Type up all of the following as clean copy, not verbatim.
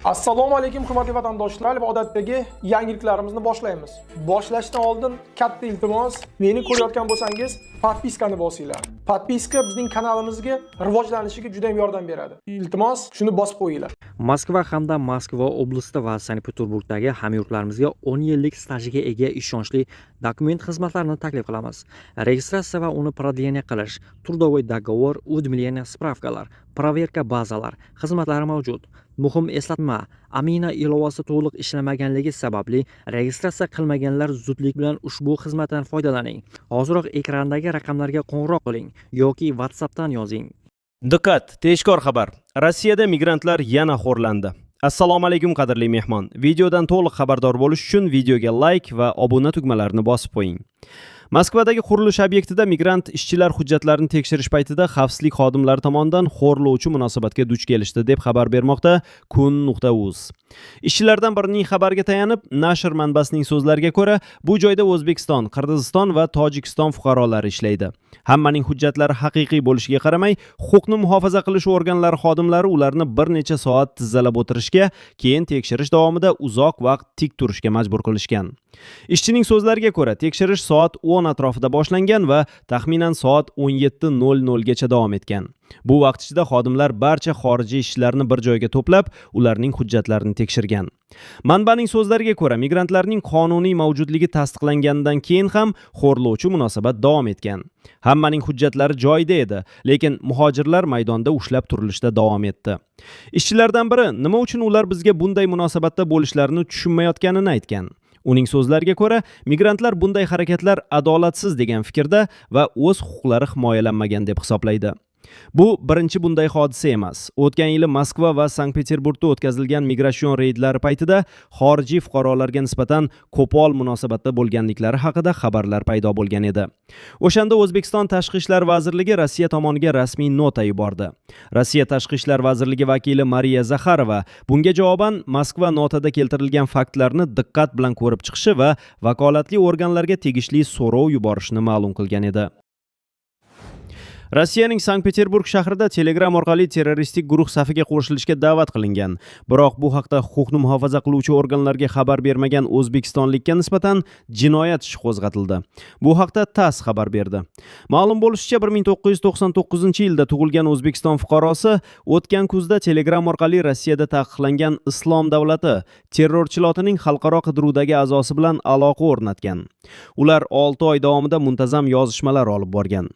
Assalomu alaykum hurmatli vatandoshlar va odatdagi yangiliklarimizni boshlaymiz. Boshlashdan oldin katta iltimos, meni ko'rayotgan bo'lsangiz, podpiskani bosinglar. Podpiska bizning kanalimizga rivojlanishiga juda ham yordam beradi. Iltimos, shuni bosib qo'yinglar. Moskva hamda Moskva oblasti va Sankt-Peterburgdagi hamyurtlarimizga 10 yillik stajiga ega ishonchli dokument xizmatlarini taklif qilamiz. Registratsiya va uni продление qilish, трудовой договор, уведомление, spravkalar, проверка bazalar xizmatlari mavjud. Muhim eslatma, Amina ilovasi to'liq ishlamaganligi sababli registratsiya qilmaganlar zudlik bilan ushbu xizmatdan foydalaning. Hoziroq ekrandagi raqamlarga qo'ng'iroq qiling yoki WhatsAppdan yozing. Diqqat, tezkor xabar. Rossiyada migrantlar yana xo'rlandi. Assalomu alaykum qadrli mehmon. Videodan to'liq xabardor bo'lish uchun videoga like va obuna tugmalarini bosib qo'ying. Moskvadagi qurilish obyektida migrant ishchilar hujjatlarini tekshirish paytida xavfsizlik xodimlari tomonidan xo'rlovchi munosabatga duch kelishdi deb xabar bermoqda kun.uz. Ishchilardan birining xabarga tayanib, nashr manbasining so'zlariga ko'ra, bu joyda O'zbekiston, Qirg'iziston va Tojikiston fuqarolari ishlaydi. Hammaning hujjatlari haqiqiy bo'lishiga qaramay, huquqni muhofaza qilish organlari xodimlari ularni bir necha soat tizzalab o'tirishga, keyin tekshirish davomida uzoq vaqt tik turishga majbur qilishgan. Ishchining so'zlariga ko'ra, tekshirish soat 10 atrofida boshlangan va taxminan soat 17:00 gacha davom etgan. Bu vaqt ichida xodimlar barcha xorijiy ishchilarni bir joyga to'plab, ularning hujjatlarini tekshirgan. Manbaning so'zlariga ko'ra, migrantlarning qonuniy mavjudligi tasdiqlanganidan keyin ham xo'rlovchi munosabat davom etgan. Hammaning hujjatlari joyida edi, lekin muhojirlar maydonda ushlab turilishda davom etdi. Ishchilardan biri nima uchun ular bizga bunday munosabatda bo'lishlarini tushunmayotganini aytgan. Uning so'zlariga ko'ra, migrantlar bunday harakatlar adolatsiz degan fikrda va o'z huquqlari himoyalanmagan deb hisoblaydi. Bu birinchi bunday hodisa emas. O'tgan yili Moskva va Sankt-Peterburgda o'tkazilgan migratsion reydlari paytida xorijiy fuqarolarga nisbatan qo'pol munosabatda bo'lganliklari haqida xabarlar paydo bo'lgan edi. O'shanda O'zbekiston Tashqi ishlar vazirligi Rossiya tomoniga rasmiy nota yubordi. Rossiya Tashqi ishlar vazirligi vakili Mariya Zakharova bunga javoban Moskva notada keltirilgan faktlarni diqqat bilan ko'rib chiqishi va vakolatli organlarga tegishli so'rov yuborishni ma'lum qilgan edi. Rossiyaning Sankt-Peterburg shahrida Telegram orqali terroristik guruh safiga qo'shilishga da'vat qilingan. Biroq bu haqda huquqni muhofaza qiluvchi organlarga xabar bermagan o'zbekistonlikka nisbatan jinoyat ishi qo'zg'atildi. Bu haqda TASS xabar berdi. Ma'lum bo'lishicha, 1999-yilda tug'ilgan O'zbekiston fuqarosi o'tgan kuzda Telegram orqali Rossiyada taqiqlangan Islom davlati terrorchilotining xalqaro qidiruvdagi a'zosi bilan aloqa o'rnatgan. Ular 6 oy davomida muntazam yozishmalar olib borgan.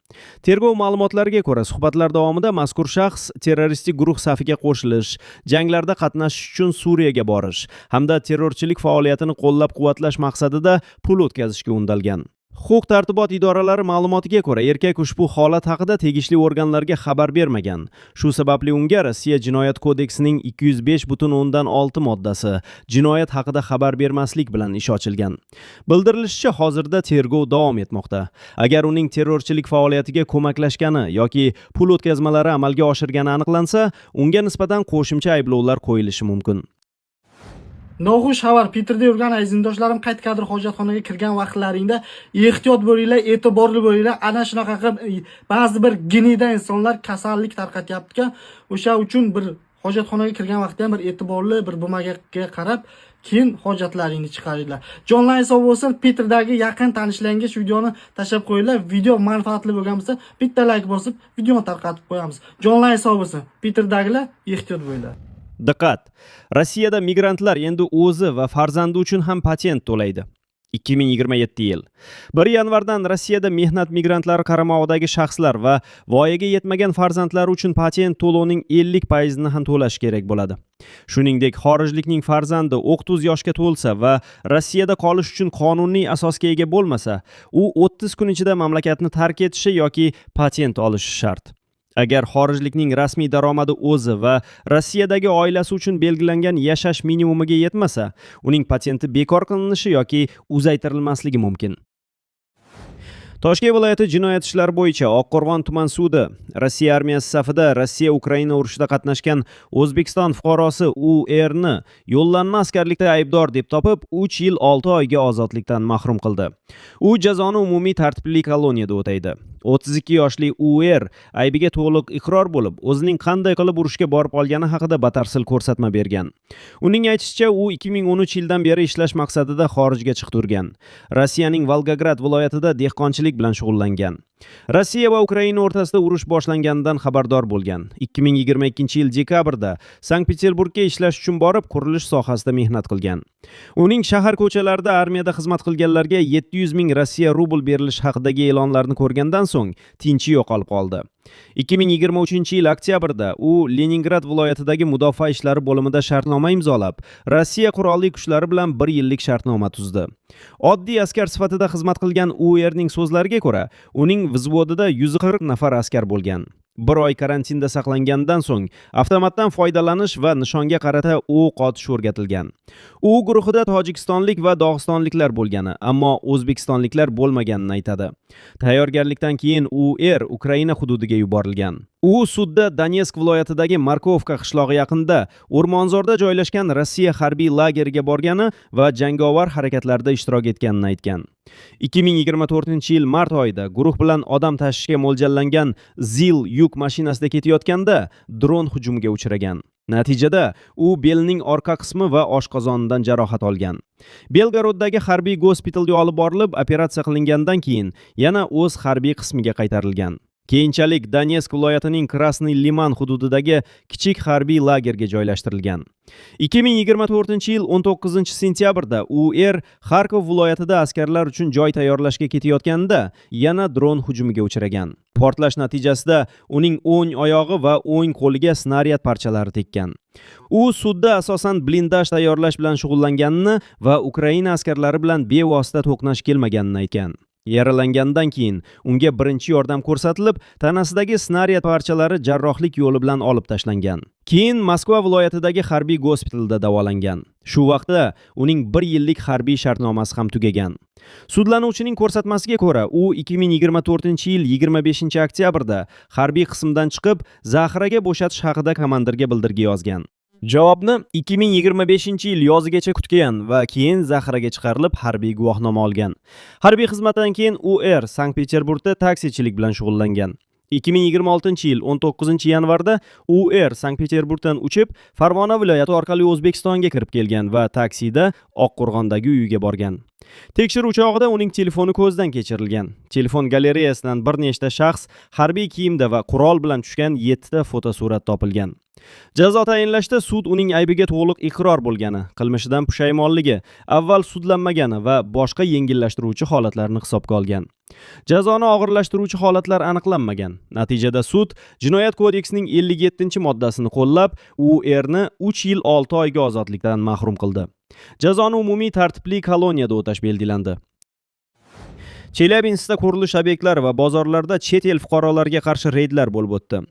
Tergov ma'lumotlariga ko'ra, suhbatlar davomida mazkur shaxs terroristik guruh safiga qo'shilish, janglarda qatnashish uchun Suriyaga borish hamda terrorchilik faoliyatini qo'llab-quvvatlash maqsadida pul o'tkazishga undalgan. Huquq-tartibot idoralari ma'lumotiga ko'ra, erkak ushbu holat haqida tegishli organlarga xabar bermagan. Shu sababli unga Rossiya Jinoyat kodeksining 205.6 moddasi jinoyat haqida xabar bermaslik bilan ish ochilgan. Bildirilishicha, hozirda tergov davom etmoqda. Agar uning terrorchilik faoliyatiga ko'maklashgani yoki pul o'tkazmalari amalga oshirgani aniqlansa, unga nisbatan qo'shimcha ayblovlar qo'yilishi mumkin. Noxush xabar. Peterda yurgan azizindoshlarim, qaytgadir hojatxonaga kirgan vaqtlaringda ehtiyot bo'linglar, e'tiborli bo'linglar. Ana shunaqa qilib ba'zi bir ginida insonlar kasallik tarqatyapti. O'sha uchun bir hojatxonaga kirgan vaqtda ham bir e'tiborli bir bo'lmaga qarab, keyin hojatlaringni chiqaringlar. Jonlar sog' bo'lsin. Peterdagi yaqin tanishlarga shu videoni tashlab qo'yinglar. Video manfaatli bo'lgan bo'lsa, bitta like bosib, videoni tarqatib qo'yamiz. Jonlar sog' bo'lsin. Peterdagilar ehtiyot bo'linglar. Diqqat! Rossiyada migrantlar endi o'zi va farzandi uchun ham patent to'laydi. 2027 yil. 1 yanvardan Rossiyada mehnat migrantlari qaramog'idagi shaxslar va voyaga yetmagan farzandlari uchun patent to'lovining 50% ni ham to'lash kerak bo'ladi. Shuningdek, xorijlikning farzandi 30 yoshga to'lsa va Rossiyada qolish uchun qonuniy asosga ega bo'lmasa, u 30 kun ichida mamlakatni tark etishi yoki patent olishi shart. Agar xorijlikning rasmiy daromadi o'zi va Rossiyadagi oilasi uchun belgilangan yashash minimumiga yetmasa, uning patenti bekor qilinishi yoki uzaytirilmasligi mumkin. Toshkent viloyati jinoyat ishlari bo'yicha Oqqo'rg'on tuman sudi Rossiya armiyasi safida Rossiya-Ukraina urushida qatnashgan O'zbekiston fuqarosi U.R.ni yo'llanma askarlikda aybdor deb topib, 3 yil 6 oyga ozodlikdan mahrum qildi. U jazoni umumiy tartibli koloniyada o'taydi. 32 yoshli UR aybiga to'liq iqror bo'lib, o'zining qanday qilib urushga borib olgani haqida batafsil ko'rsatma bergan. Uning aytishicha, u 2013 yildan beri ishlash maqsadida xorijga chiqib turgan. Rossiyaning Volgograd viloyatida dehqonchilik bilan shug'ullangan. Rossiya va Ukraina o'rtasida urush boshlanganidan xabardor bo'lgan. 2022-yil dekabrda Sankt-Peterburgga ishlash uchun borib, qurilish sohasida mehnat qilgan. Uning shahar ko'chalarida armiyada xizmat qilganlarga 700 ming Rossiya rubl berilish haqidagi e'lonlarni ko'rgandan so'ng tinchi yo'qolib qoldi. 2023-yil oktyabrda u Leningrad viloyatidagi mudofaa ishlari bo'limida shartnoma imzolab, Rossiya qurolli kuchlari bilan 1 yillik shartnoma tuzdi. Oddiy askar sifatida xizmat qilgan URning so'zlariga ko'ra, uning vзводida 140 nafar askar bo'lgan. Bir oy karantinda saqlangandan so'ng avtomatdan foydalanish va nishonga qarata o'q otish o'rgatilgan. U guruhida tojikistonlik va dog'istonliklar bo'lgani, ammo o'zbekistonliklar bo'lmaganini aytadi. Tayyorgarlikdan keyin UR Ukraina hududiga yuborilgan. U sudda Donetsk viloyatidagi Markovka qishlog'i yaqinida o'rmonzorda joylashgan Rossiya harbiy lageriga borgani va jangovar harakatlarda ishtirok etganini aytgan. 2024-yil mart oyida guruh bilan odam tashishga mo'ljallangan ZIL yuk mashinasida ketayotganda dron hujumiga uchragan. Natijada u belining orqa qismi va oshqozonidan jarohat olgan. Belgoroddagi harbiy gospitalga olib borilib, operatsiya qilingandan keyin yana o'z harbiy qismiga qaytarilgan. Keyinchalik Donetsk viloyatining Krasny Liman hududidagi kichik harbiy lagerga joylashtirilgan. 2024-yil 19-sentyabrda UR Kharkov viloyatida askarlar uchun joy tayyorlashga ketayotganda yana dron hujumiga uchragan. Portlash natijasida uning o'ng oyog'i va o'ng qo'liga snaryad parchalari tekkan. U sudda asosan blindaj tayyorlash bilan shug'ullanganini va Ukraina askarlari bilan bevosita to'qnash kelmaganini aytgan. Yaralangandan keyin unga birinchi yordam ko'rsatilib, tanasidagi snaryad parchalari jarrohlik yo'li bilan olib tashlangan. Keyin Moskva viloyatidagi harbiy gospitalda davolangan. Shu vaqtda uning 1 yillik harbiy shartnomasi ham tugagan. Sudlanuvchining ko'rsatmasiga ko'ra, u 2024-yil 25-oktyabrda harbiy qismdan chiqib, zaxiraga bo'shatish haqida komandirga bildirgi yozgan. Javobni 2025-yil yozigacha kutgan va keyin zaxiraga chiqarilib harbiy guvohnoma olgan. Harbiy xizmatdan keyin UR Sankt-Peterburgda taksichilik bilan shug'ullangan. 2026-yil 19-yanvarda UR Sankt-Peterburgdan uchib, Farg'ona viloyati orqali O'zbekistonga kirib kelgan va taksida Oqqo'rg'ondagi uyiga borgan. Tekshiruv chog'ida uning telefoni ko'zdan kechirilgan. Telefon galereyasidan bir nechta shaxs harbiy kiyimda va qurol bilan tushgan 7 ta fotosurat topilgan. Jazo tayinlashda sud uning aybiga to'liq iqror bo'lgani, qilmishidan pushaymonligi, avval sudlanmagani va boshqa yengillashtiruvchi holatlarni hisobga olgan. Jazoni og'irlashtiruvchi holatlar aniqlanmagan. Natijada sud Jinoyat kodeksining 57-moddasini qo'llab, URni 3 yil 6 oyga ozodlikdan mahrum qildi. Jazoni umumiy tartibli koloniyada o'tash belgilandi. Chelyabinskda qurilish obyektlari va bozorlarda chet el fuqarolariga qarshi reydlar bo'lib o'tdi.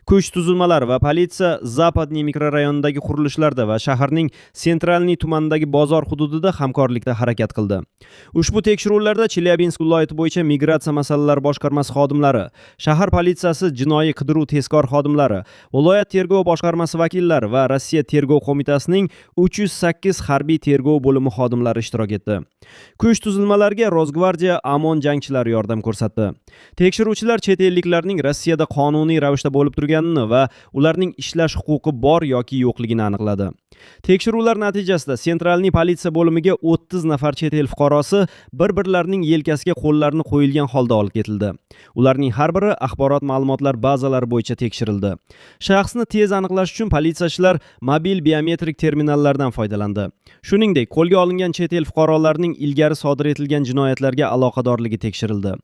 Kuch tuzilmalari va politsiya Zapadniy mikrorayonidagi qurilishlarda va shaharning Sentralniy tumanidagi bozor hududida hamkorlikda harakat qildi. Ushbu tekshiruvlarda Chelyabinsk viloyati bo'yicha migratsiya masalalari boshqarmasi xodimlari, shahar politsiyasi jinoiy qidiruv tezkor xodimlari, viloyat tergov boshqarmasi vakillari va Rossiya tergov qo'mitasining 308 harbiy tergov bo'limi xodimlari ishtirok etdi. Kuch tuzilmalariga Rosgvardiya Amon jangchilari yordam ko'rsatdi. Tekshiruvchilar chet elliklarning Rossiyada qonuniy ravishda bo'lib turganini va ularning ishlash huquqi bor yoki yo'qligini aniqladi. Tekshiruvlar natijasida Sentralniy politsiya bo'limiga 30 nafar chet el fuqarosi bir-birlarining yelkasiga qo'llarini qo'yilgan holda olib ketildi. Ularning har biri axborot ma'lumotlar bazalari bo'yicha tekshirildi. Shaxsni tez aniqlash uchun politsiyachilar mobil biometrik terminallardan foydalandi. Shuningdek, qo'lga olingan chet el fuqarolarining ilgari sodir etilgan jinoyatlarga aloqadorligi tekshirildi.